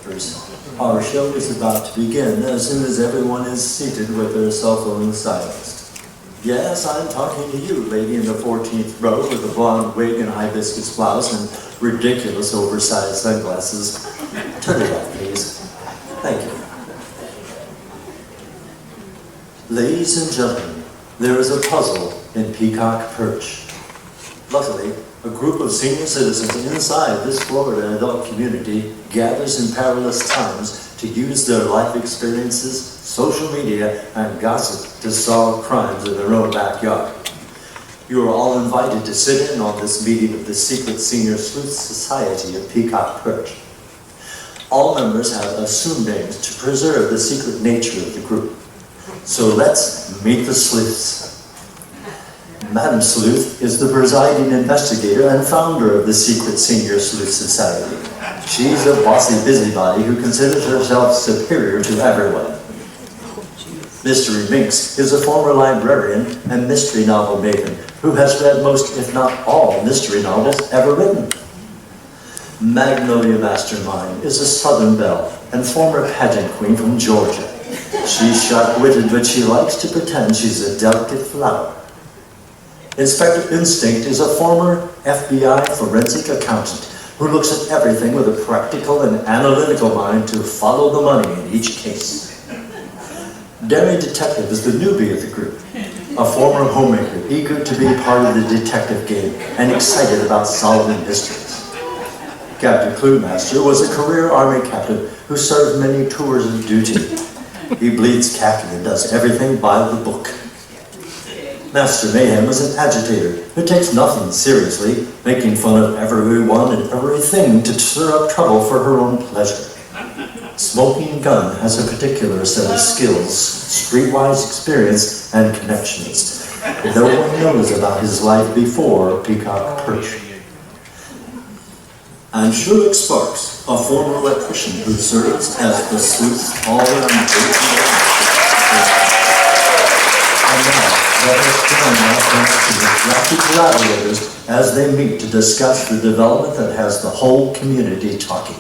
members. Our show is about to begin as soon as everyone is seated with their cell phones silenced. Yes, I'm talking to you, lady in the 14th row with a blonde wig and hibiscus blouse and ridiculous oversized sunglasses. Turn it off, please. Thank you. Ladies and gentlemen, there is a puzzle in Peacock, Perch. Luckily, a group of senior citizens inside this Florida adult community gathers in perilous times to use their life experiences, social media, and gossip to solve crimes in their own backyard. You are all invited to sit in on this meeting of the Secret Senior Sleuth Society of Peacock, Perch. All members have assumed names to preserve the secret nature of the group. So let's meet the sleuths. Madam Sleuth is the presiding investigator and founder of the Secret Senior Sleuth Society. She's a bossy busybody who considers herself superior to everyone. Mystery Minx is a former librarian and mystery novel maven who has read most, if not all, mystery novels ever written. Magnolia Mastermind is a Southern belle and former pageant queen from Georgia. She's sharp-witted, but she likes to pretend she's a delicate flower. Inspector Instinct is a former FBI forensic accountant who looks at everything with a practical and analytical mind to follow the money in each case. Daring Detective is the newbie of the group, a former homemaker eager to be part of the detective game and excited about solving mysteries. Captain Cluemaster was a career Army captain who served many tours of duty. He bleeds khaki and does everything by the book. Master Mayhem was an agitator who takes nothing seriously, making fun of everyone and everything to stir up trouble for her own pleasure. Smoking Gun has a particular set of skills, streetwise experience, and connections. No one knows about his life before Peacock Perch. And Sherlock Sparks, a former electrician who serves as the sleuth's all-around and now, let us join our friends to the crafty collaborators as they meet to discuss the development that has the whole community talking.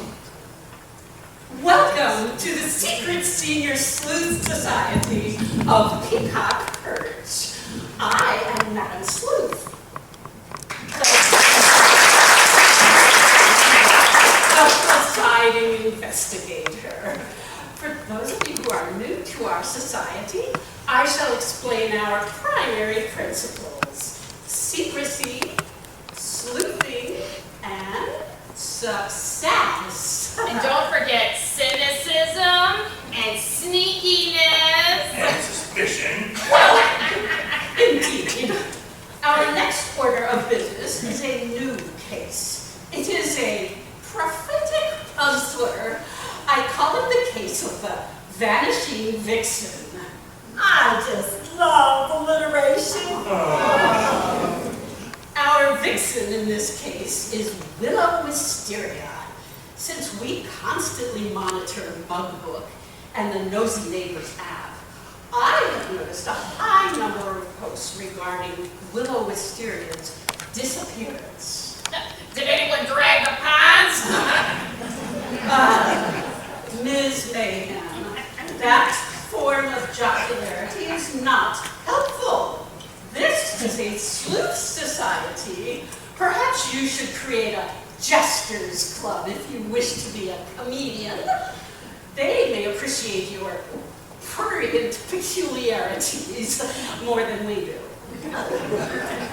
Welcome to the Secret Senior Sleuth Society of Peacock, Perch. I am Madam Sleuth. The presiding investigator. For those of you who are new to our society, I shall explain our primary principles: secrecy, sleuthing, and success. And don't forget cynicism and sneakiness. And suspicion. Indeed. Our next order of business is a new case. It is a prophetic puzzler. I call it the case of the Vanishing Vixen. I just love alliteration. Our vixen in this case is Willow Wisteria. Since we constantly monitor Bug Book and the Nosy Neighbors app, I have noticed a high number of posts regarding Willow Wisteria's disappearance. Did anyone drag the ponds? Ms. Mayhem, that form of jocularity is not helpful. This is a sleuth society. Perhaps you should create a jesters club if you wish to be a comedian. They may appreciate your prurient peculiarities more than we do.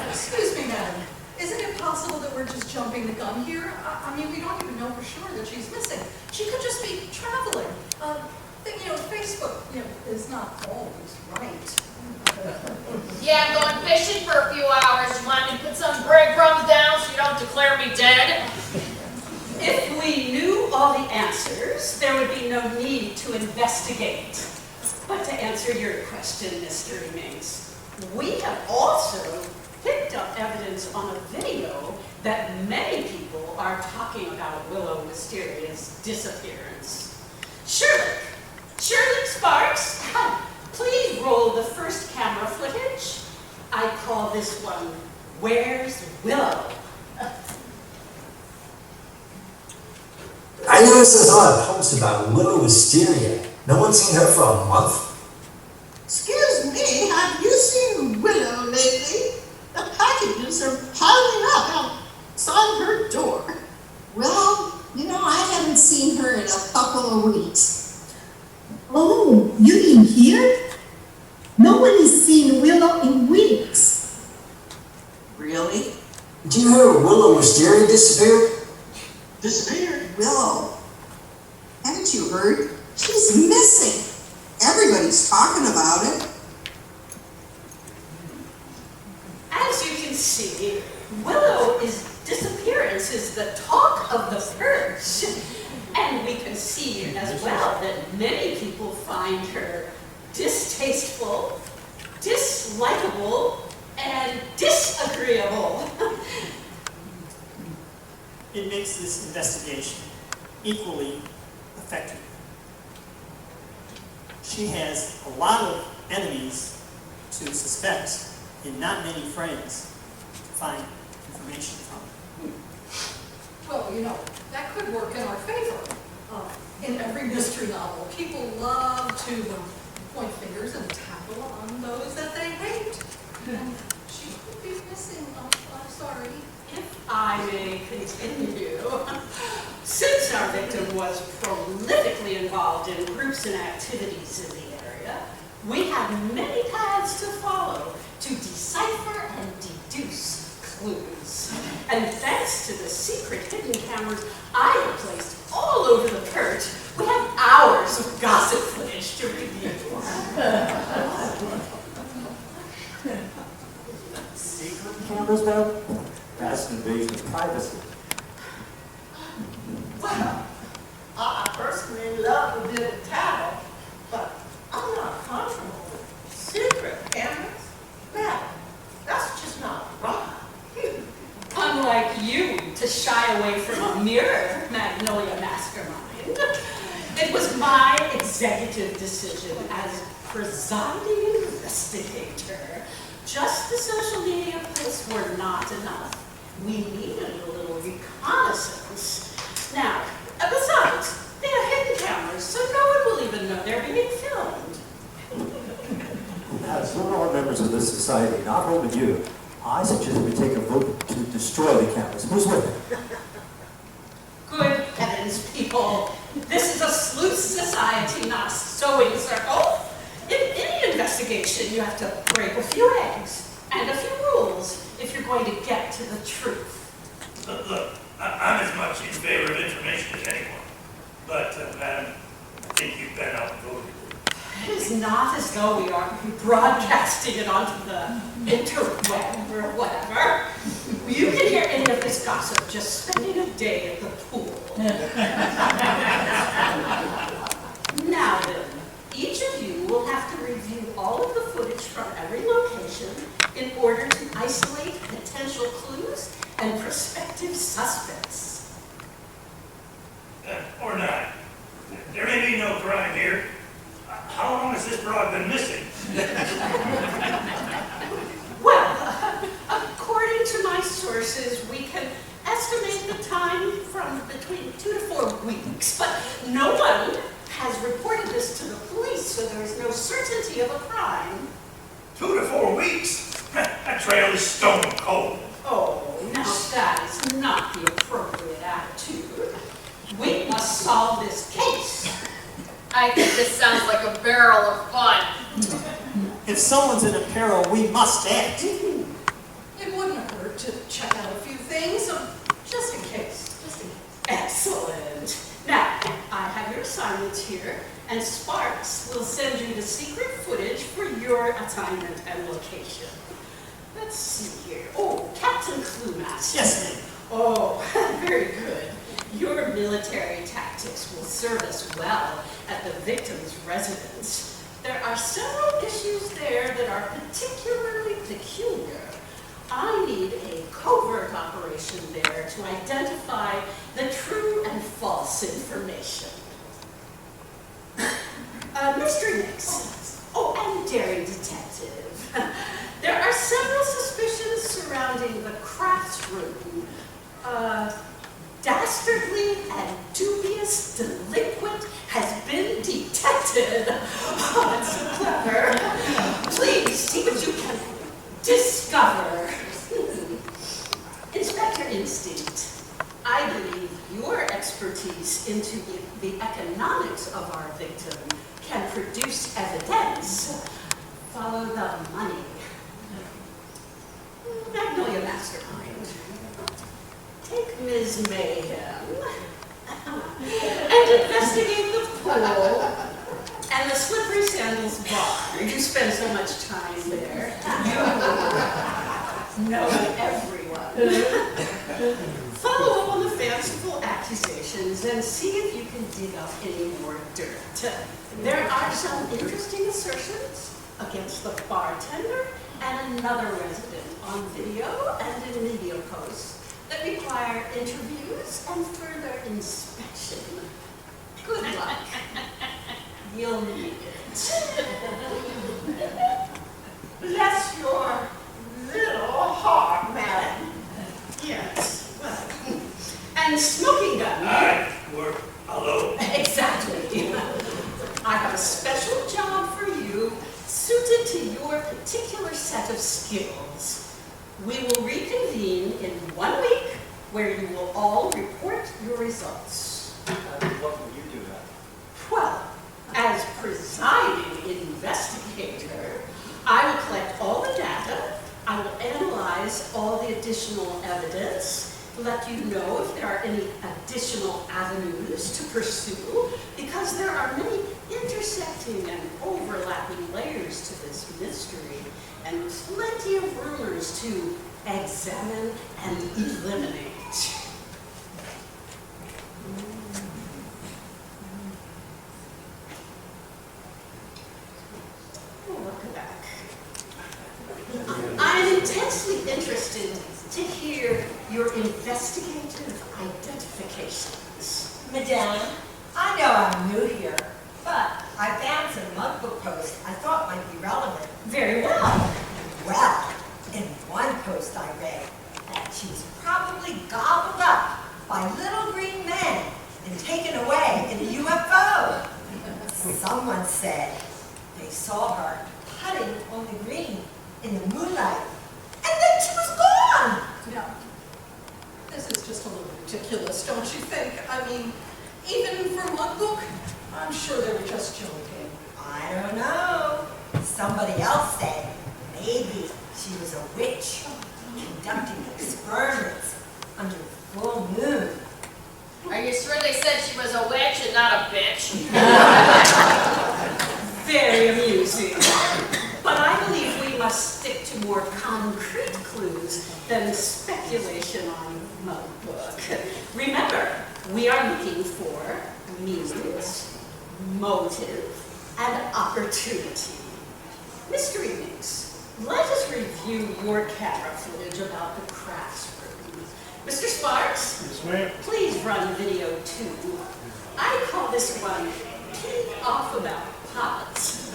Excuse me, madam. Isn't it possible that we're just jumping the gun here? I mean, we don't even know for sure that she's missing. She could just be traveling. Facebook, is not always right. Yeah, I'm going fishing for a few hours. You want me to put some breadcrumbs down so you don't declare me dead? If we knew all the answers, there would be no need to investigate. But to answer your question, Mr. Minx, we have also picked up evidence on a video that many people are talking about Willow Wisteria's disappearance. Sherlock Sparks, please roll the first camera footage. I call this one, Where's Willow? I noticed I saw a post about Willow Wisteria. No one's seen her for a month. Excuse me, have you seen Willow lately? The packages are piling up outside her door. Well, I haven't seen her in a couple of weeks. Oh, you mean here? No one has seen Willow in weeks. Really? Did you hear Willow Wisteria disappeared? Disappeared? Willow, haven't you heard? She's missing. Everybody's talking about it. As you can see, Willow's disappearance is the talk of the Perch. And we can see as well that many people find her distasteful, dislikable, and disagreeable. It makes this investigation equally effective. She has a lot of enemies to suspect and not many friends to find information from. Well, that could work in our favor. In every mystery novel, people love to point fingers and tackle on those that they hate. And she could be missing. I'm sorry. If I may continue, since our victim was prolifically involved in groups and activities in the area, we have many paths to follow to decipher and deduce clues. And thanks to the secret hidden cameras I have placed all over the Perch, we have hours of gossip footage to review. Secret cameras, though? That's an invasion of privacy. Well, I personally love a bit of tattle, but I'm not comfortable with secret cameras. That's just not right. Unlike you, to shy away from a mirror, Magnolia Mastermind. It was my executive decision as presiding investigator. Just the social media posts were not enough. We needed a little reconnaissance. Now, besides, they are hidden cameras, so no one will even know they're being filmed. As we're all members of this society, not only you, I suggest we take a vote to destroy the cameras. Who's with it? Good heavens, people. This is a sleuth society, not a sewing circle. In any investigation, you have to break a few eggs and a few rules if you're going to get to the truth. Look, I'm as much in favor of information as anyone. But, madam, I think you've been outvoted. It is not as though we are broadcasting it onto the interweb or whatever. You can hear any of this gossip just spending a day at the pool. Now then, each of you will have to review all of the footage from every location in order to isolate potential clues and prospective suspects. Or not. There may be no crime here. How long has this broad been missing? Well, according to my sources, we can estimate the time from between 2 to 4 weeks, but no one has reported this to the police, so there is no certainty of a crime. 2 to 4 weeks? That trail is stone cold. Oh, now that is not the appropriate attitude. We must solve this case. I think this sounds like a barrel of fun. If someone's in a peril, we must act. It wouldn't hurt to check out a few things, just in case. Excellent. Now, I have your assignments here, and Sparks will send you the secret footage for your assignment and location. Let's see here. Oh, Captain Cluemaster. Yes, ma'am. Oh, very good. Your military tactics will serve us well at the victim's residence. There are several issues there that are particularly peculiar. I need a covert operation there to identify the true and false information. Mystery Mix. Oh, and daring detective. There are several suspicions surrounding the crafts room. Dastardly and dubious expertise into the economics of our victim can produce evidence, follow the money. Magnolia Mastermind. Take Ms. Mayhem and investigate the pool and the slippery sandals bar. You spend so much time there. You know everyone. Follow up on the fanciful accusations and see if you can dig up any more dirt. There are some interesting assertions against the bartender and another resident on video and in media posts that require interviews and further inspection. Good luck. You'll need it. Bless your little heart, madam. Yes, well, and smoking gun. We're alone. Exactly. I have a special job for you, suited to your particular set of skills. We will reconvene in 1 week, where you will all report your results. What will you do now? Well, as presiding investigator, I will collect all the data, I will analyze all the additional evidence, let you know if there are any additional avenues to pursue, because there are many intersecting and overlapping layers to this mystery, and plenty of rumors to examine and eliminate. Welcome back. I'm intensely interested to hear your investigative identifications. Madame, I know I'm new here, but I found some mugbook posts I thought might be relevant. Very well. Well, in one post I read that she was probably gobbled up by little green men and taken away in a UFO. Someone said they saw her putting on the green in the moonlight, and then she was gone. No, this is just a little ridiculous, don't you think? I mean, even for Mugbook, I'm sure they were just joking. I don't know. Somebody else said maybe she was a witch conducting experiments under the full moon. Are you sure they said she was a witch and not a bitch? Very amusing. But I believe we must stick to more concrete clues than speculation on Mugbook. Remember, we are looking for means, motive, and opportunity. Mystery Mix, let us review your camera footage about the crafts room. Mr. Sparks? Yes, ma'am. Please run video 2. I call this one Peek Off About Pods.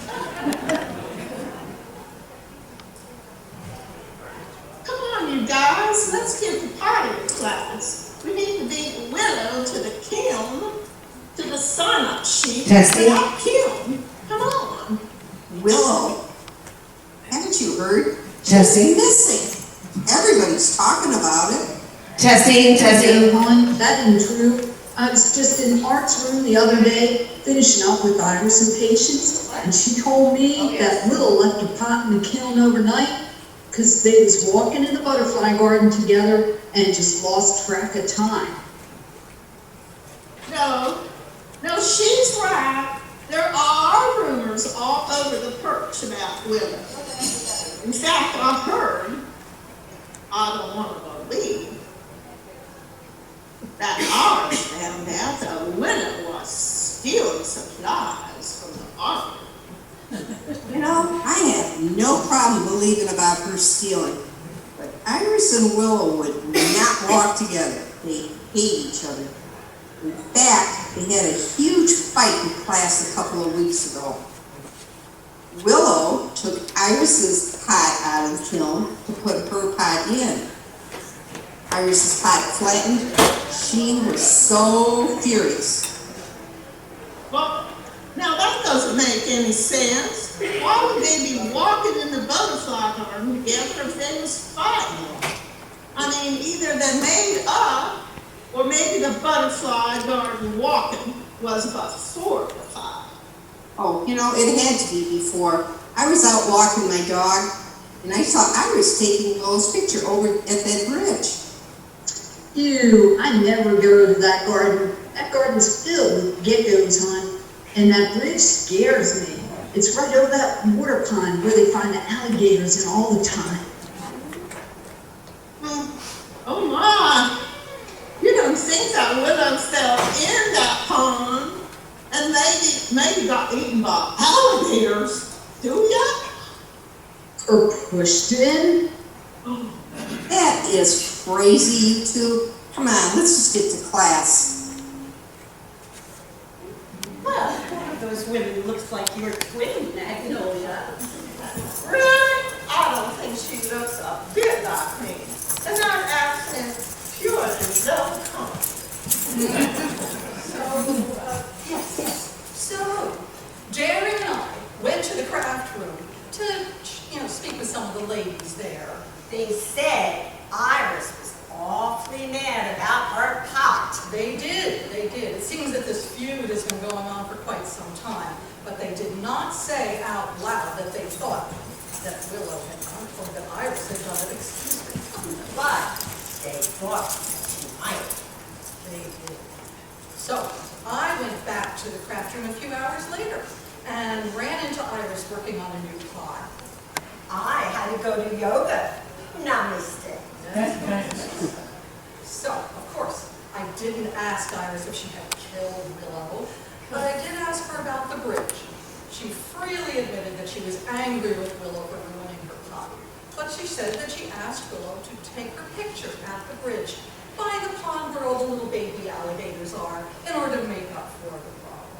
Come on, you guys, let's get the party to class. We need to beat Willow to the kiln, to the sign-up sheet. Testing. Without kiln. Come on. Willow, haven't you heard? She's missing. Everybody's talking about it. Testing. Helen, that isn't true. I was just in Art's room the other day, finishing up with Iris and Patience, and she told me that Will left a pot in the kiln overnight because they was walking in the butterfly garden together and just lost track of time. No, she's right. There are rumors all over the Perch about Willow. In fact, I've heard, I don't want to believe, that ours found out that Willow was stealing supplies from the army. You know, I have no problem believing about her stealing. But Iris and Willow would not walk together. They hate each other. In fact, they had a huge fight in class a couple of weeks ago. Willow took Iris's pot out of the kiln to put her pot in. Iris's pot flattened. She was so furious. Well, now that doesn't make any sense. Why would they be walking in the butterfly garden together if they was fighting? I mean, either they made up Or maybe the butterfly garden walking was but fortified. Oh, you know, it had to be before. I was out walking my dog, and I saw Iris taking Willow's picture over at that bridge. Ew, I never go to that garden. That garden's filled with geckos, hon. And that bridge scares me. It's right over that water pond where they find the alligators in all the time. Oh my, you don't think that Willow fell in that pond and maybe got eaten by alligators, do ya? Or pushed in? That is crazy, you two. Come on, let's just get to class. Well, one of those women looks like your twin, Magnolia. Really? I don't think she looks a bit like me. And that accent purely don't So, Jerry and I went to the craft room to, speak with some of the ladies there. They said Iris was awfully mad about her pot. They did. It seems that this feud has been going on for quite some time, but they did not say out loud that they thought that Willow had done it or that Iris had done it, excuse me. But they thought that she might. They did. So, I went back to the craft room a few hours later and ran into Iris working on a new pot. I had to go to yoga. Namaste. So, of course, I didn't ask Iris if she had killed Willow, but I did ask her about the bridge. She freely admitted that she was angry with Willow for ruining her pot, but she said that she asked Willow to take her picture at the bridge by the pond where all the little baby alligators are in order to make up for the problem.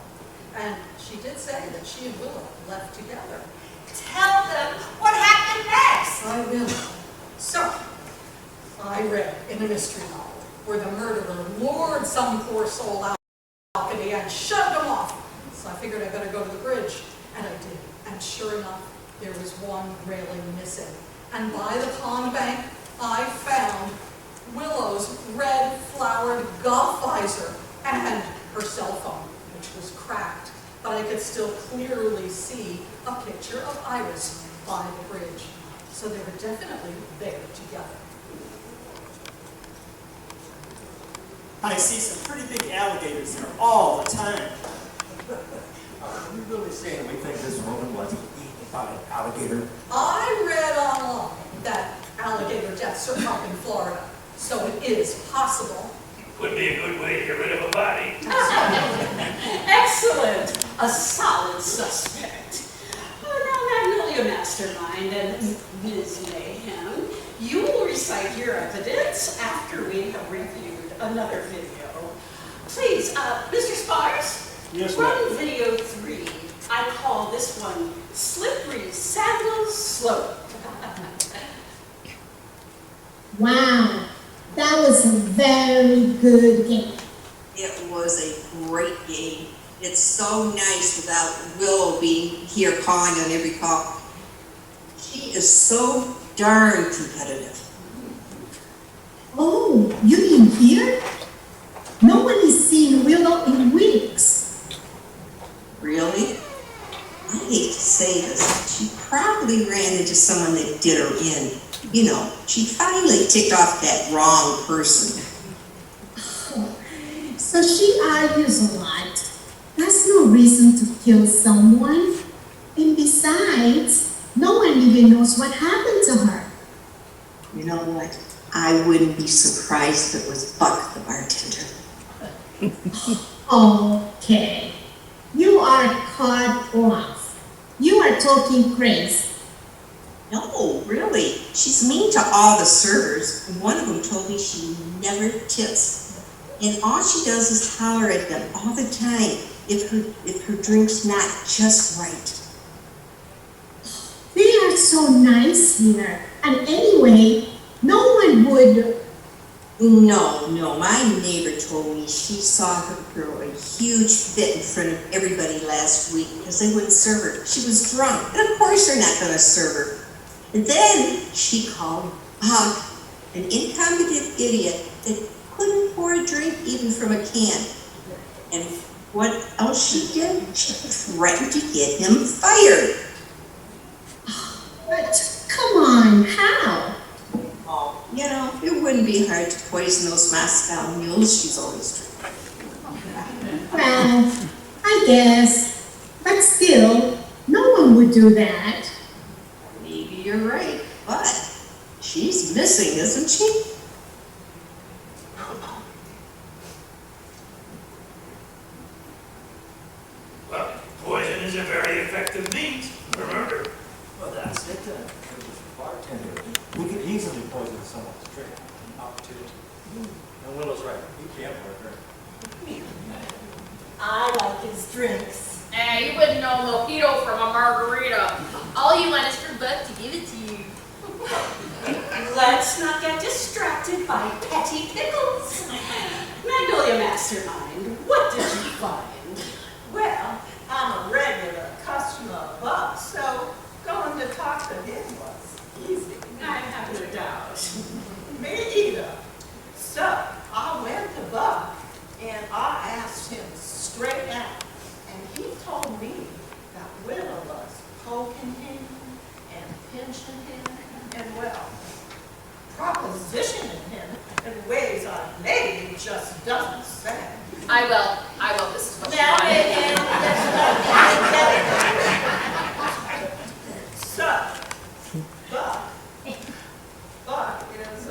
And she did say that she and Willow left together. Tell them what happened next. I will. So, I read in a mystery novel where the murderer lured some poor soul out the balcony and shoved him off. So I figured I better go to the bridge, and I did. And sure enough, there was one railing missing. And by the pond bank, I found Willow's red flowered golf visor and her cell phone, which was cracked, but I could still clearly see a picture of Iris by the bridge. So they were definitely there together. I see some pretty big alligators there all the time. Are you really saying we think this woman was eaten by an alligator? I read online that alligator deaths are up in Florida, so it is possible. Would be a good way to get rid of a body. Excellent. A solid suspect. Now, Magnolia Mastermind and Ms. Mayhem, you will recite your evidence after we have reviewed another video. Please, Mr. Spires, Yes, run video 3. I call this one Slippery Sandals Slope. Wow, that was a very good game. It was a great game. It's so nice without Willow being here calling on every call. She is so darn competitive. Oh, you mean here? No one has seen Willow in weeks. Really? I hate to say this, she probably ran into someone that did her in. You know, she finally ticked off that wrong person. Oh, so she argues a lot. That's no reason to kill someone. And besides, no one even knows what happened to her. You know what? I wouldn't be surprised if it was Buck the bartender. Okay, you are caught off. You are talking crazy. No, really. She's mean to all the servers. One of them told me she never tips. And all she does is holler at them all the time if her drink's not just right. They are so nice here. And anyway, no one would. No, my neighbor told me she saw her throw a huge fit in front of everybody last week because they wouldn't serve her. She was drunk, and of course they're not going to serve her. And then she called Buck, an incompetent idiot that couldn't pour a drink even from a can. And what else she did? She threatened to get him fired. But come on, how? Oh, you know, it wouldn't be hard to poison those Moscow mules she's always drinking. Well, I guess. But still, no one would do that. Maybe you're right, but she's missing, isn't she? Well, poison is a very effective means, remember? Well, that's it then. If it was a bartender, we could easily poison someone's drink. Opportunity. And Willow's right. He can't work her. I like his drinks. You wouldn't know a mojito from a margarita. All you want is for Buck to give it to you. Let's not get distracted by petty pickles. Magnolia Mastermind, what did you find? Well, I'm a regular customer of Buck's, so going to talk to him was easy. I have no doubt. Me either. So I went to Buck and I asked him straight out, and he told me that Willow was poking him and pinching him and, well, propositioning him in ways a lady just doesn't say. I will, this is what Now, you so, Buck is a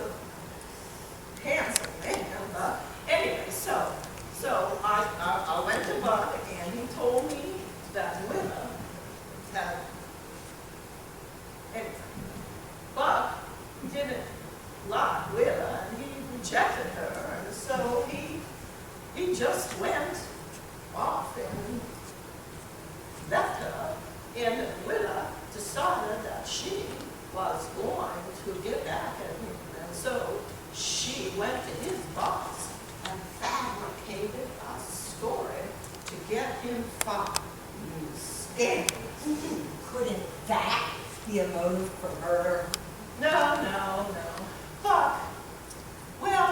handsome man, but anyway, so I went to Buck and he told me that Willa had, anyway, Buck didn't like Willa and he rejected her, and so he just went off and left her, and Willa decided that she was going to get back at him, and so she went to his boss and fabricated a story to get him fired. You scandalous. Couldn't that be a motive for murder? No.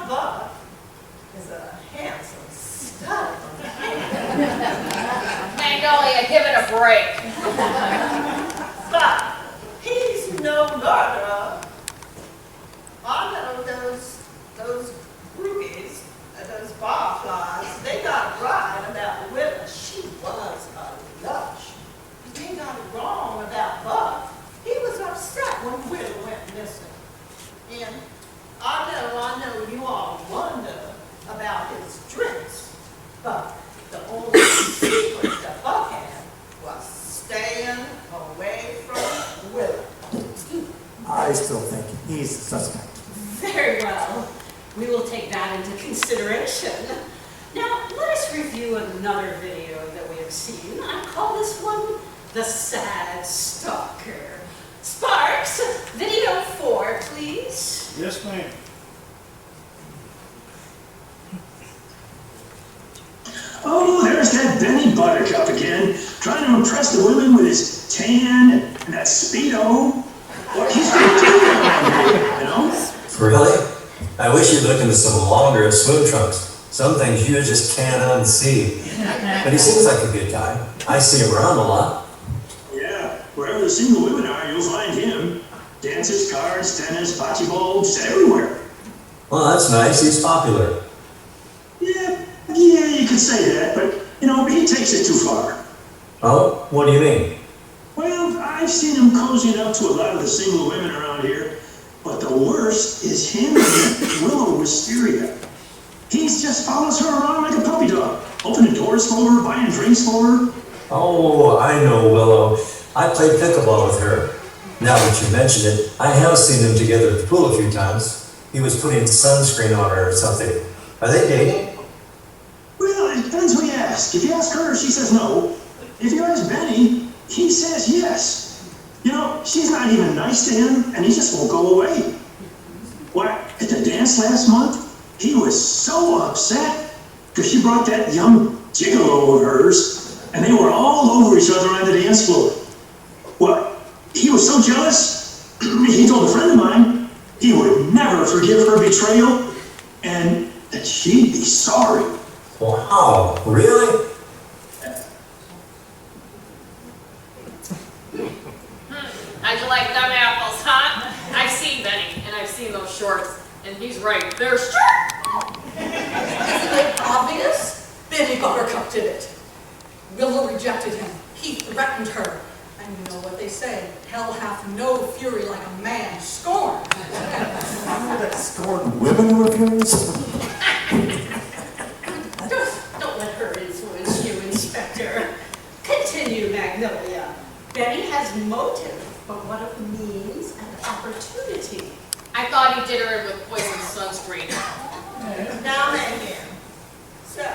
Buck is a handsome stud. Magnolia, give it a break. But he's no murderer. I know those groupies, those barflies, they got it right about Willa. She was a lush. But they got it wrong about Buck. He was upset when Willa went missing. And I know you all wonder about his drinks, but the only secret that Buck had was staying away from Willa. I still think he's the suspect. Very well. We will take that into consideration. Now, let us review another video that we have seen. I call this one The Sad Stalker. Sparks, video 4, please. Yes, ma'am. Oh, there's that Benny Buttercup again, trying to impress the women with his tan and that Speedo. What he's been doing around here, you know? Really? I wish you'd look into some longer swim trunks. Some things you just can't unsee. But he seems like a good guy. I see him around a lot. Yeah, wherever the single women are, you'll find him. Dances, cards, tennis, bocce balls, everywhere. Well, that's nice. He's popular. Yeah, you could say that, but, you know, he takes it too far. Oh, what do you mean? Well, I've seen him cozying up to a lot of the single women around here, but the worst is him and Willow Wisteria. He just follows her around like a puppy dog, opening doors for her, buying drinks for her. Oh, I know Willow. I played pickleball with her. Now that you mention it, I have seen them together at the pool a few times. He was putting sunscreen on her or something. Are they dating? Well, it depends who you ask. If you ask her, she says no. If you ask Benny, he says yes. You know, she's not even nice to him, and he just won't go away. Why, at the dance last month, he was so upset because she brought that young gigolo of hers, and they were all over each other on the dance floor. Well, he was so jealous, he told a friend of mine he would never forgive her betrayal, and that she'd be sorry. Wow, really? How'd you like them apples, huh? I've seen Benny, and I've seen those shorts, and he's right, they're short. Isn't it obvious? Benny Buttercup did it. Willow rejected him. He threatened her. And you know what they say, hell hath no fury like a man scorned. That scorned women were furious? Don't let her influence you, Inspector. Continue, Magnolia. Benny has motive, but what of means and opportunity? I thought he did her in with poison sunscreen. Now then here. So,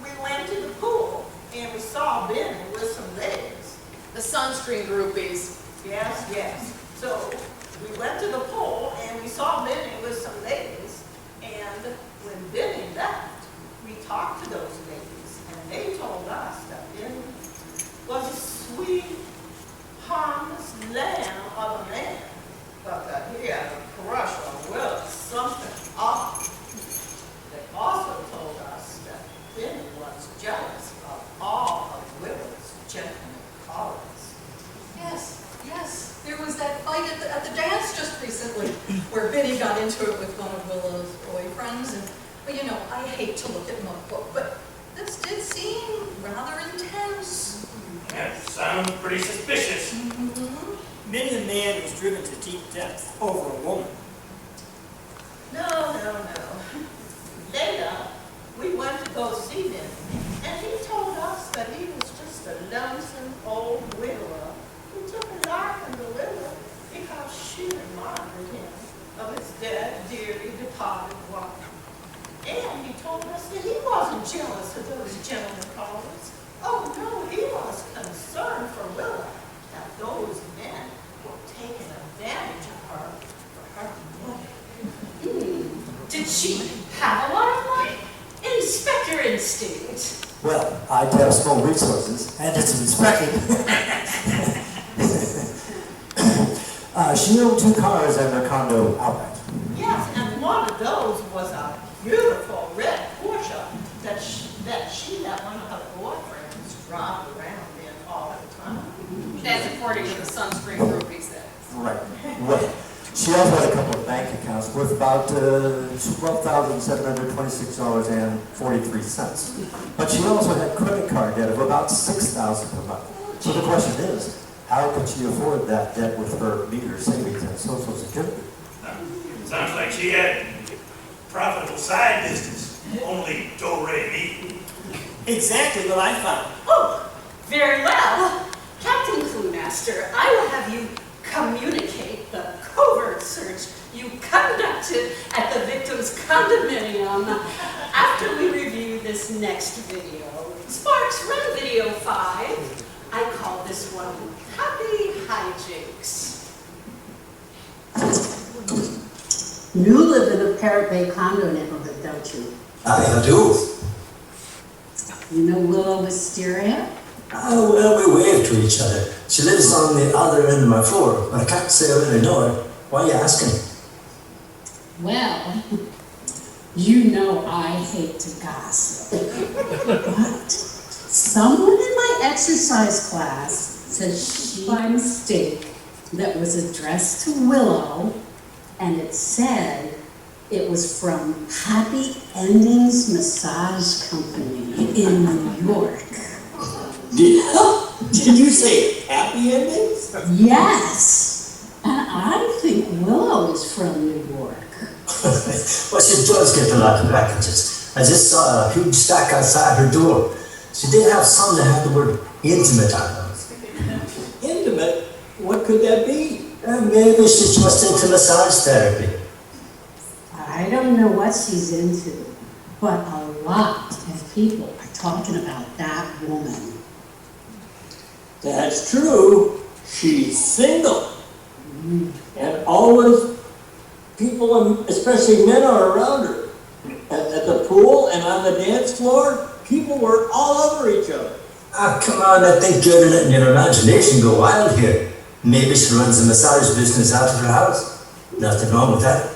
we went to the pool and we saw Benny with some ladies. The sunscreen groupies. Yes, yes. So, we went to the pool and we saw Benny with some ladies. And when Benny left, we talked to those ladies and they told us that Benny was a sweet, harmless lamb of a man, but that he had a crush on Will, something off. They also told us that Benny was jealous of all of Will's gentlemen callers. Yes. There was that fight at the dance just recently where Benny got into it with one of Willow's boyfriends. And, well, you know, I hate to look at Notebook, but this did seem rather intense. That sounds pretty suspicious. Many a man was driven to deep depth over a woman. No. Later, we went to go see him, and he told us that he was just a lonesome old widower who took a liking to Willow because she reminded him of his dead, dearly departed wife. And he told us that he wasn't jealous of those gentlemen callers. Oh no, he was concerned for Willow that those men were taking advantage of her for her money. Did she have a lot of money? Inspector Instinct. Well, I'd have small resources, and did some inspecting. She owned 2 cars and a condo outright. Yes, and one of those was a beautiful red Porsche that she let one of her boyfriends drive around in all the time. That's according to the sunscreen groupies, that is. Right. She also had a couple of bank accounts worth about $12,726.43. But she also had credit card debt of about $6,000 per month. So the question is, how could she afford that debt with her meager savings and Social Security? Sounds like she had profitable side business, only do-re-mi. Exactly what I found. Oh, very well. Captain Cluemaster, I will have you communicate the covert search you conducted at the victim's condominium after we review this next video. Sparks, run video 5. I call this one Happy Hijinks. You live in a Parrot Bay condo neighborhood, don't you? I do. You know Willow Wisteria? Oh, well, we wave to each other. She lives on the other end of my floor, but I can't say I really know her. Why are you asking? Well, you know I hate to gossip. But someone in my exercise class said she, by mistake, that was addressed to Willow, and it said it was from Happy Endings Massage Company in New York. Did you say happy endings? Yes, and I think Willow is from New York. Well, she does get a lot of packages. I just saw a huge stack outside her door. She did have some that had the word intimate on them. Intimate? What could that be? Maybe she's just into massage therapy. I don't know what she's into, but a lot of people are talking about that woman. That's true. She's single. And always people, especially men, are around her. At the pool and on the dance floor, people were all over each other. Ah, come on, I think you're letting your imagination go wild here. Maybe she runs a massage business out of her house. Nothing wrong with that.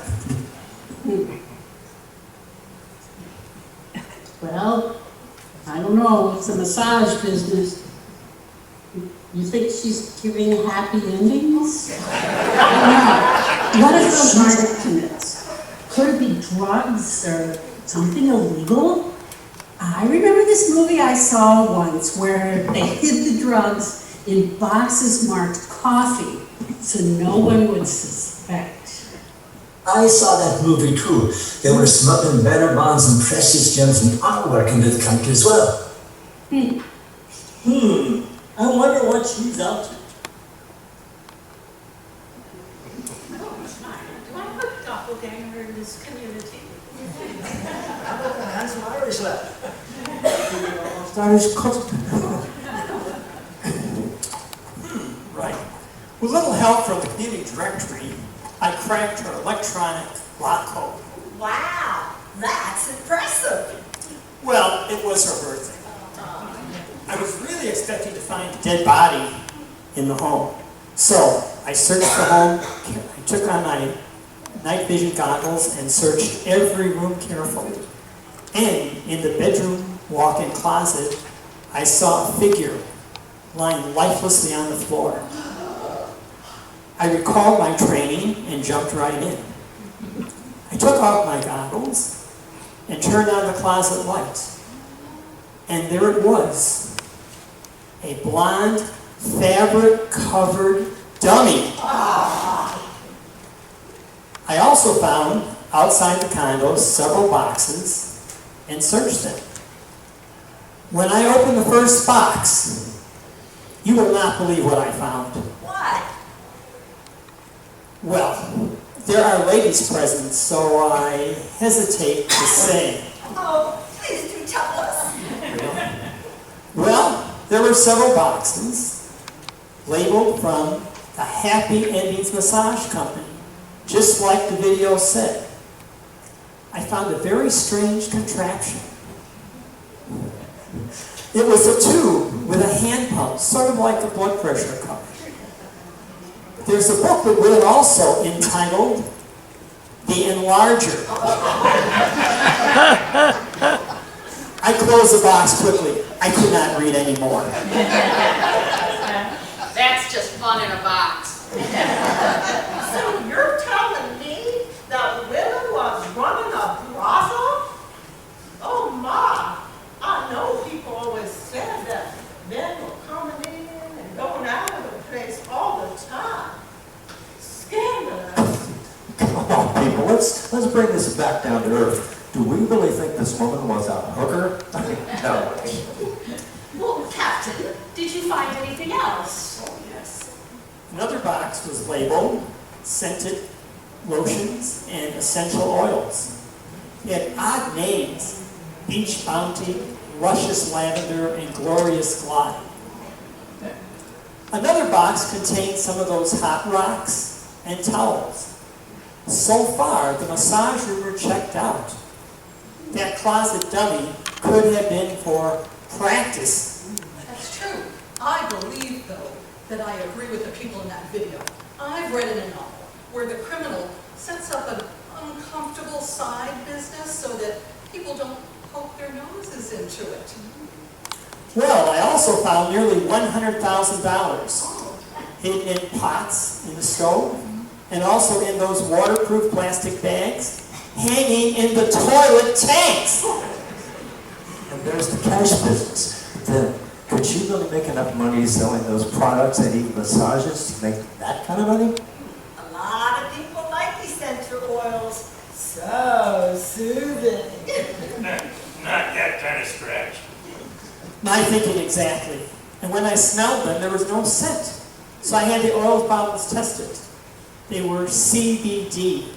I don't know, it's a massage business. You think she's giving happy endings? I don't know. What if those aren't commits? Could it be drugs or something illegal? I remember this movie I saw once where they hid the drugs in boxes marked coffee so no one would suspect. I saw that movie too. They were smuggling bearer bonds and precious gems and artwork into the country as well. I wonder what she's up to. Do I have a doppelganger in this community? How about the handsome Irish lad? Irish cook. Right. With little help from the community directory, I cracked her electronic lock code. Wow, that's impressive. Well, it was her birthday. I was really expecting to find a dead body in the home. So I searched the home, I took on my night vision goggles and searched every room carefully. And in the bedroom walk-in closet, I saw a figure lying lifelessly on the floor. I recalled my training and jumped right in. I took off my goggles and turned on the closet light. And there it was, a blonde, fabric-covered dummy. I also found, outside the condo, several boxes and searched them. When I opened the first box, you will not believe what I found. What? Well, there are ladies present, so I hesitate to say. Oh, please do tell us. Well, there were several boxes labeled from the Happy Endings Massage Company, just like the video said. I found a very strange contraption. It was a tube with a hand pump, sort of like a blood pressure cuff. There's a booklet with it also entitled The Enlarger. I closed the box quickly. I could not read anymore. That's just fun in a box. So you're telling me that Willow was running a brothel? Oh my, I know people always said that men were coming in and going out of the place all the time. Scandalous. Come on, people, let's bring this back down to earth. Do we really think this woman was a hooker? I mean, no way. Well, Captain, did you find anything else? Oh, yes. Another box was labeled scented lotions and essential oils. It had odd names: Beach Bounty, Luscious Lavender, and Glorious Glide. Another box contained some of those hot rocks and towels. So far, the massage room were checked out. That closet dummy could have been for practice. That's true. I believe, though, that I agree with the people in that video. I've read in a novel where the criminal sets up an uncomfortable side business so that people don't poke their noses into it. Well, I also found nearly $100,000 hidden in pots in the stove and also in those waterproof plastic bags hanging in the toilet tanks. And there's the cash business. But then, could she really make enough money selling those products and even massages to make that kind of money? A lot of people like essential oils. So soothing. Not that kind of scratch. My thinking exactly. And when I smelled them, there was no scent. So I had the oil bottles tested. They were CBD.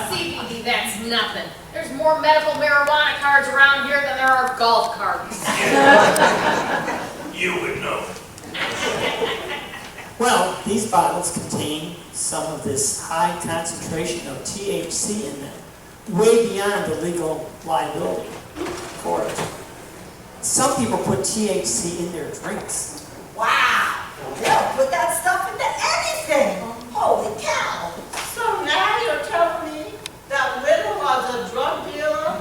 CBD, that's nothing. There's more medical marijuana cards around here than there are golf carts. You would know. Well, these bottles contain some of this high concentration of THC in them, way beyond the legal liability for it. Some people put THC in their drinks. Wow, they'll put that stuff into anything. Holy cow. So now you're telling me that Willow was a drug dealer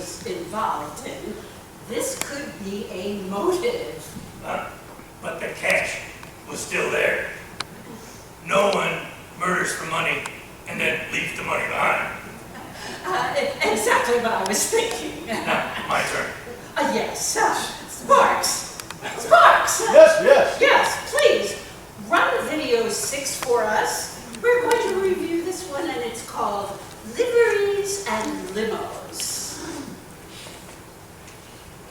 was involved in, this could be a motive. But the cash was still there. No one murders for money and then leaves the money behind. Exactly what I was thinking. Now, my turn. Yes, Sparks. Sparks! Yes. Yes, please, run video 6 for us. We're going to review this one, and it's called Liveries and Limos.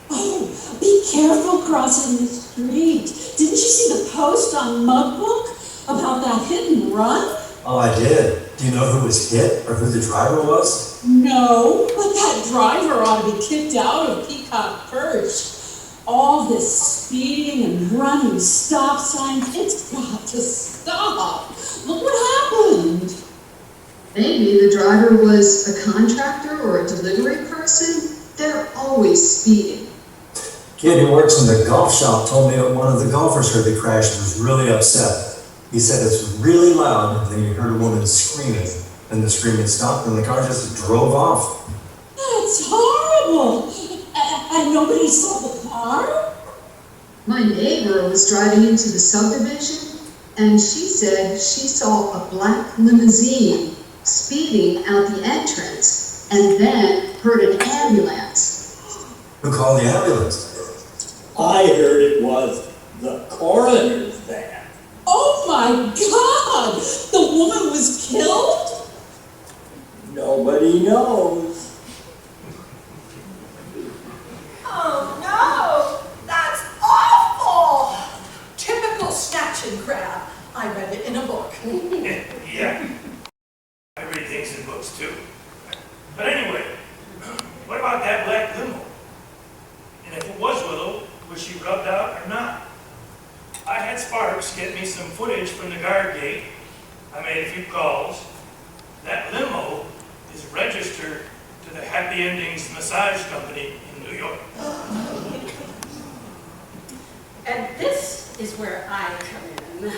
Oh, be careful crossing the street. Didn't you see the post on Mugbook about that hit and run? Oh, I did. Do you know who was hit or who the driver was? No, but that driver ought to be kicked out of Peacock Perch. All this speeding and running stop signs, it's got to stop. Look what happened. Maybe the driver was a contractor or a delivery person. They're always speeding. Kid who works in the golf shop told me that one of the golfers heard the crash and was really upset. He said it's really loud, and then he heard a woman screaming. Then the screaming stopped, and the car just drove off. That's horrible. And nobody saw the car? My neighbor was driving into the subdivision, and she said she saw a black limousine speeding out the entrance, and then heard an ambulance. Who called the ambulance? I heard it was the coroner's van. Oh my God! The woman was killed? Nobody knows. Oh no, that's awful! Typical snatch and grab. I read it in a book. Yeah. I read things in books too. But anyway, what about that black limo? And if it was Willow, was she rubbed out or not? I had Sparks get me some footage from the guard gate. I made a few calls. That limo is registered to the Happy Endings Massage Company in New York. And this is where I come in.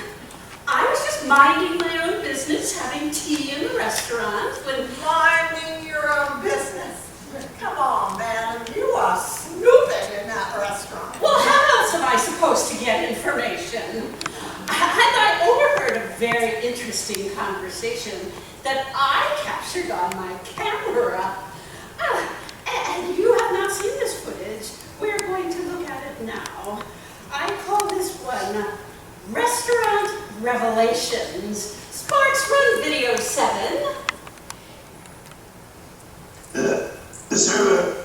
I was just minding my own business, having tea in the restaurant when... Minding your own business? Come on, man, you are snooping in that restaurant. Well, how else am I supposed to get information? And I overheard a very interesting conversation that I captured on my camera. And you have not seen this footage. We're going to look at it now. I call this one Restaurant Revelations. Sparks, run video 7. The server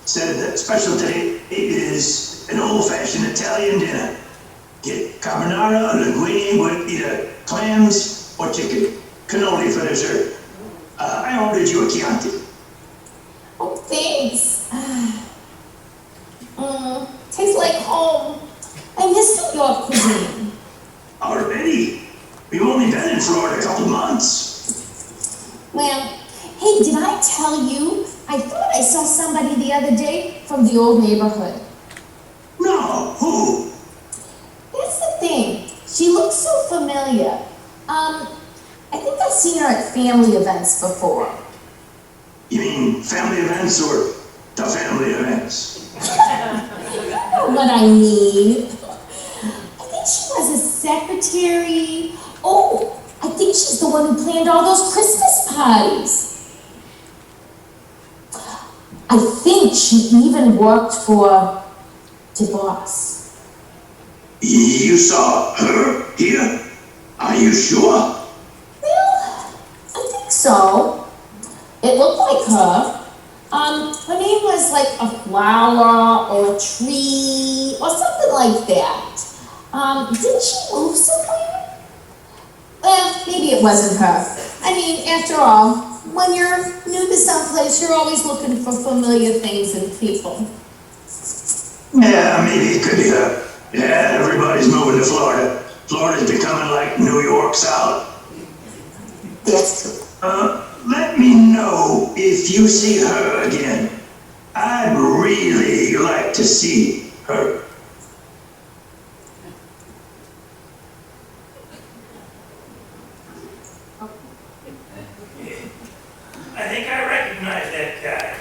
said that special today is an old-fashioned Italian dinner. Get carbonara or linguine with either clams or chicken. Cannoli for dessert. I ordered you a Chianti. Oh, thanks. Tastes like home. I miss New York cuisine. Already? We've only been in Florida a couple months. Well, hey, did I tell you? I thought I saw somebody the other day from the old neighborhood. No, who? That's the thing. She looks so familiar. I think I've seen her at family events before. You mean family events or the family events? You know what I mean. I think she was a secretary. Oh, I think she's the one who planned all those Christmas parties. I think she even worked for DeVos. You saw her here? Are you sure? Well, I think so. It looked like her. Her name was like a flower or a tree or something like that. Didn't she move somewhere? Well, maybe it wasn't her. I mean, after all, when you're new to someplace, you're always looking for familiar things and people. Yeah, maybe it could be her. Yeah, everybody's moving to Florida. Florida's becoming like New York South. That's true. Let me know if you see her again. I'd really like to see her. I think I recognize that guy.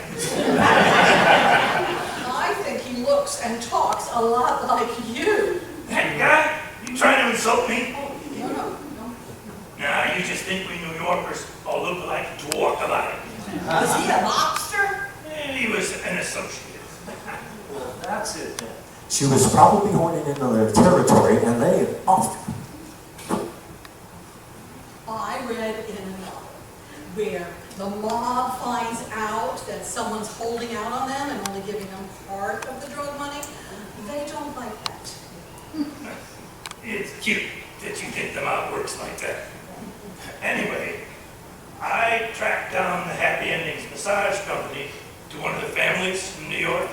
and talks a lot like you. That guy? You trying to insult me? No. Nah, you just think we New Yorkers all look alike, dwarf alike. Was he a mobster? He was an associate. Well, that's it then. She was probably horning into their territory, and they off. I read in a novel where the mob finds out that someone's holding out on them and only giving them part of the drug money. They don't like that. It's cute that you think the mob works like that. Anyway, I tracked down the Happy Endings massage company to one of the families in New York.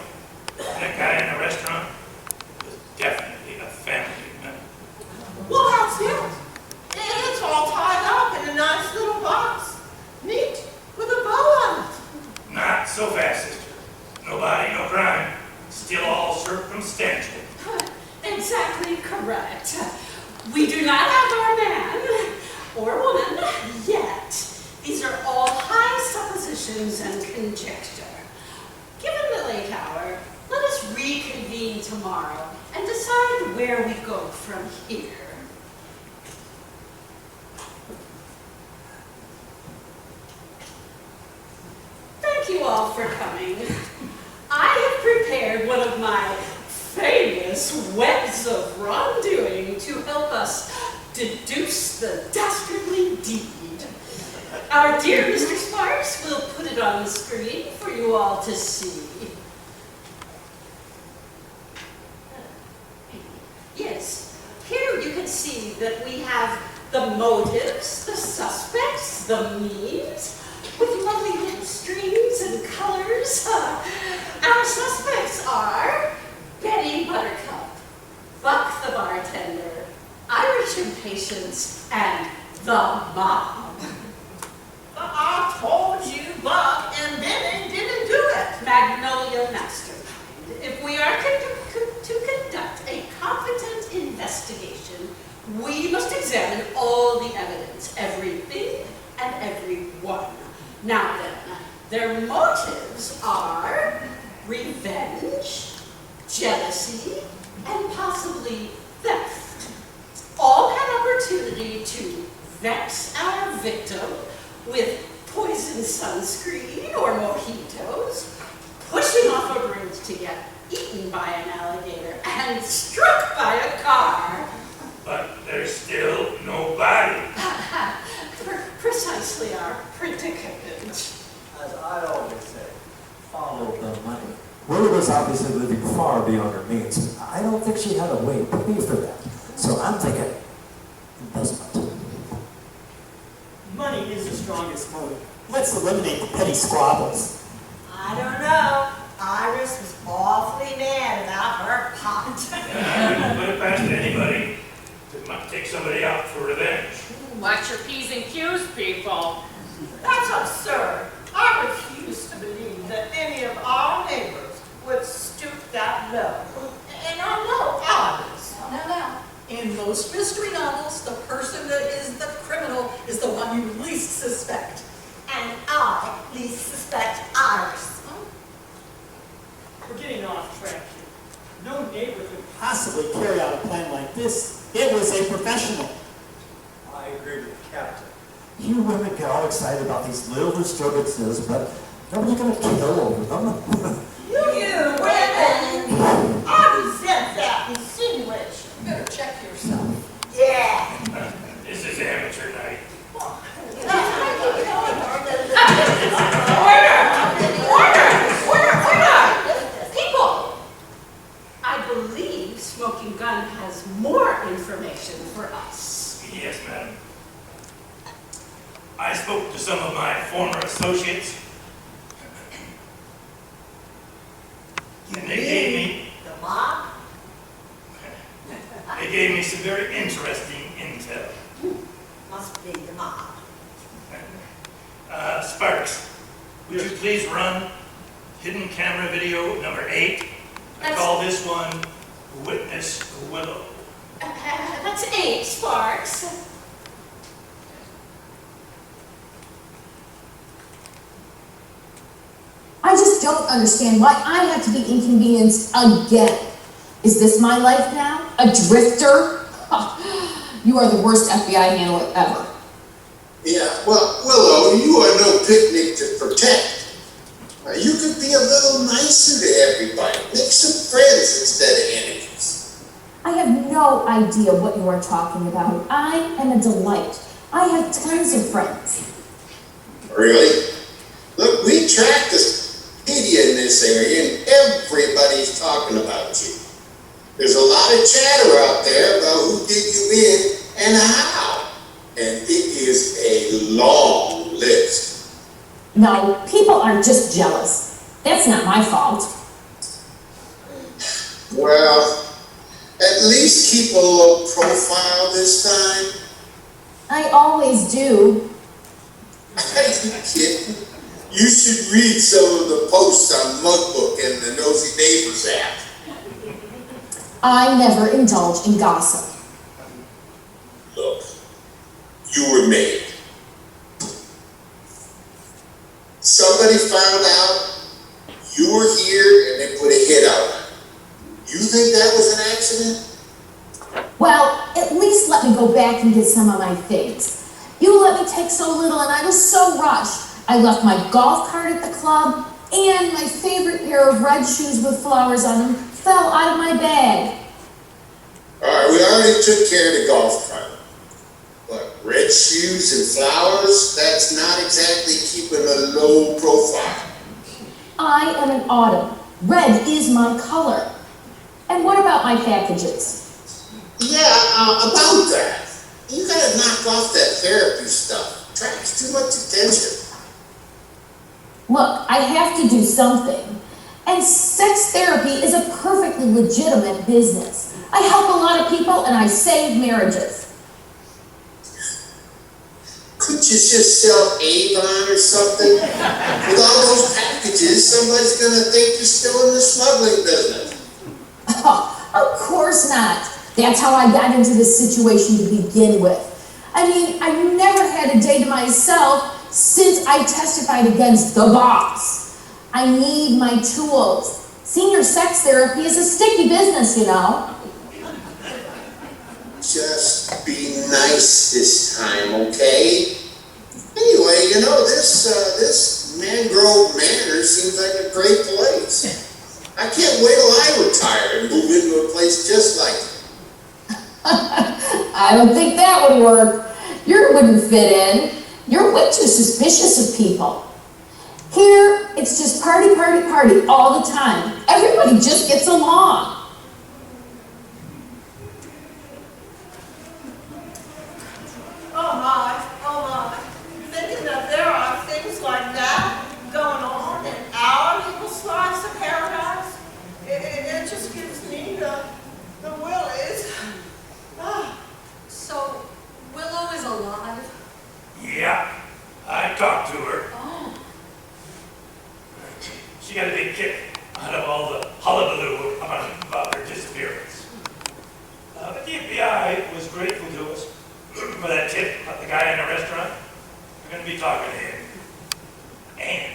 And that guy in the restaurant was definitely a family member. Well, that's it. It's all tied up in a nice little box. Neat, with a bow on it. Not so fast, sister. No body, no crime. Still all circumstantial. Exactly correct. We do not have our man or woman yet. These are all high suppositions and conjecture. Given the late hour, let us reconvene tomorrow and decide where we go from here. Thank you all for coming. I have prepared one of my famous webs of wrongdoing to help us deduce the dastardly deed. Our dear Mr. Sparks will put it on the screen for you all to see. Yes, here you can see that we have the motives, the suspects, the means, with lovely little strings and colors. Our suspects are Betty Buttercup, Buck the bartender, Irish Impatience, and the mob. I told you Buck and Benny didn't do it. Magnolia Mastermind. If we are to conduct a competent investigation, we must examine all the evidence, everything and everyone. Now then, their motives are revenge, jealousy, and possibly theft. All had opportunity to vex our victim with poison sunscreen or mojitos, pushing off a bridge to get eaten by an alligator, and struck by a car. But there's still no body. Precisely our predicament. As I always say, follow the money. Willow was obviously living far beyond her means. I don't think she had a way to pay for that. So I'm thinking investment. Money is the strongest motive. Let's eliminate the petty squabbles. I don't know. Iris was awfully mad about her pot. I wouldn't put it past anybody to take somebody out for revenge. Watch your P's and Q's, people. That's absurd. I refuse to believe that any of our neighbors would stoop that low. And I know others. Now, in most mystery novels, the person that is the criminal is the one you least suspect. And I least suspect Iris. We're getting off track here. No neighbor could possibly carry out a plan like this. It was a professional. I agree with the captain. You women get all excited about these little disturbances, but nobody's going to kill over them. You women! I resent that insinuation. You better check yourself. Yeah. This is amateur night. People! I believe Smoking Gun has more information for us. Yes, madam. I spoke to some of my former associates, and they gave me The mob? some very interesting intel. Must be the mob. Sparks, would you please run hidden camera video number 8? I That's- call this one Witness Willow. That's 8, Sparks. I just don't understand why I have to be inconvenienced again. Is this my life now? A drifter? You are the worst FBI handler ever. Yeah, well, Willow, you are no picnic to protect. You could be a little nicer to everybody. Make some friends instead of enemies. I have no idea what you are talking about. I am a delight. I have tons of friends. Really? Look, we track the media in this area and everybody's talking about you. There's a lot of chatter out there about who did you in and how. And it is a long list. No, people are just jealous. That's not my fault. Well, at least keep a low profile this time. I always do. Are you kidding? You should read some of the posts on Mugbook and the Nosy Neighbors app. I never indulge in gossip. Look, you were made. Somebody found out you were here and they put a hit out. You think that was an accident? Well, at least let me go back and get some of my things. You let me take so little and I was so rushed. I left my golf cart at the club and my favorite pair of red shoes with flowers on them fell out of my bag. All right, we already took care of the golf cart. But red shoes and flowers, that's not exactly keeping a low profile. I am an autumn. Red is my color. And what about my packages? Yeah, about that. You gotta knock off that therapy stuff. Attracts too much attention. Look, I have to do something. And sex therapy is a perfectly legitimate business. I help a lot of people and I save marriages. Couldn't you just sell Avon or something? With all those packages, somebody's gonna think you're still in the smuggling business. Oh, of course not. That's how I got into this situation to begin with. I mean, I never had a day to myself since I testified against the boss. I need my tools. Senior sex therapy is a sticky business, you know. Just be nice this time, okay? Anyway, you know, this Mangrove Manor seems like a great place. I can't wait till I retire and move into a place just like it. I don't think that would work. You wouldn't fit in. You're way too suspicious of people. Here, it's just party, party, party all the time. Everybody just gets along. Oh my. Thinking that there are things like that going on in our little slice of paradise, it just gives me the willies. So, Willow is alive? Yeah, I talked to her. Oh. She got a big kick out of all the hullabaloo about her disappearance. But the FBI was grateful to us for that tip about the guy in the restaurant. We're going to be talking to him. And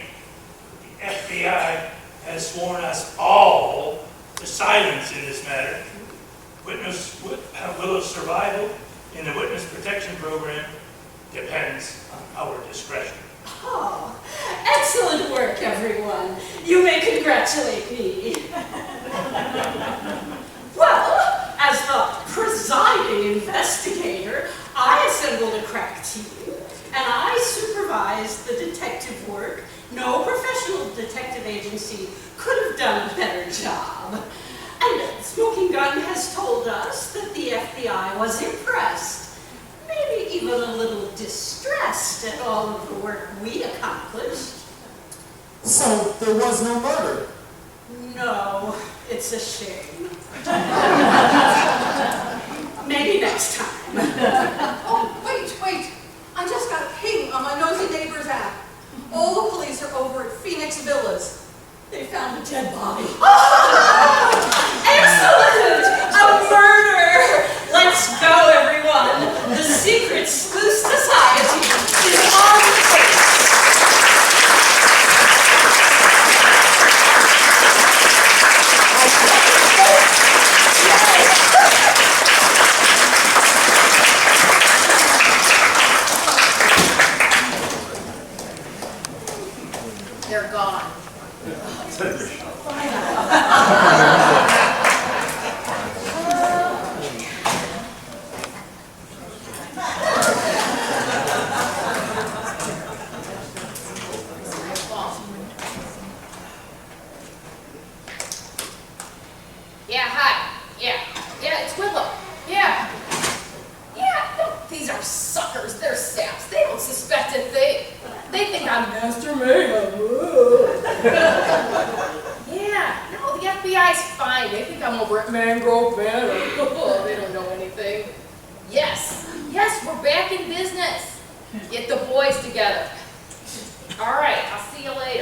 the FBI has sworn us all to silence in this matter. Willow's survival in the witness protection program depends on our discretion. Oh, excellent work, everyone. You may congratulate me. Well, as the presiding investigator, I assembled a crack team, and I supervised the detective work. No professional detective agency could have done a better job. And Smoking Gun has told us that the FBI was impressed, maybe even a little distressed at all of the work we accomplished. So there was no murder? No, it's a shame. Maybe next time. Oh, wait. I just got a ping on my Nosy Neighbors app. All the police are over at Phoenix Villas. They found a dead body. Excellent! A murder! Let's go, everyone. The secret sleuth society is on the case. Yeah, hi. Yeah, it's Willow. Yeah. Yeah, no, these are suckers. They're saps. They don't suspect a thing. They think I'm Master Mayhem. Yeah, no, the FBI's fine. They think I'm over at Mangrove Manor. They don't know anything. Yes, we're back in business. Get the boys together. All right, I'll see you later.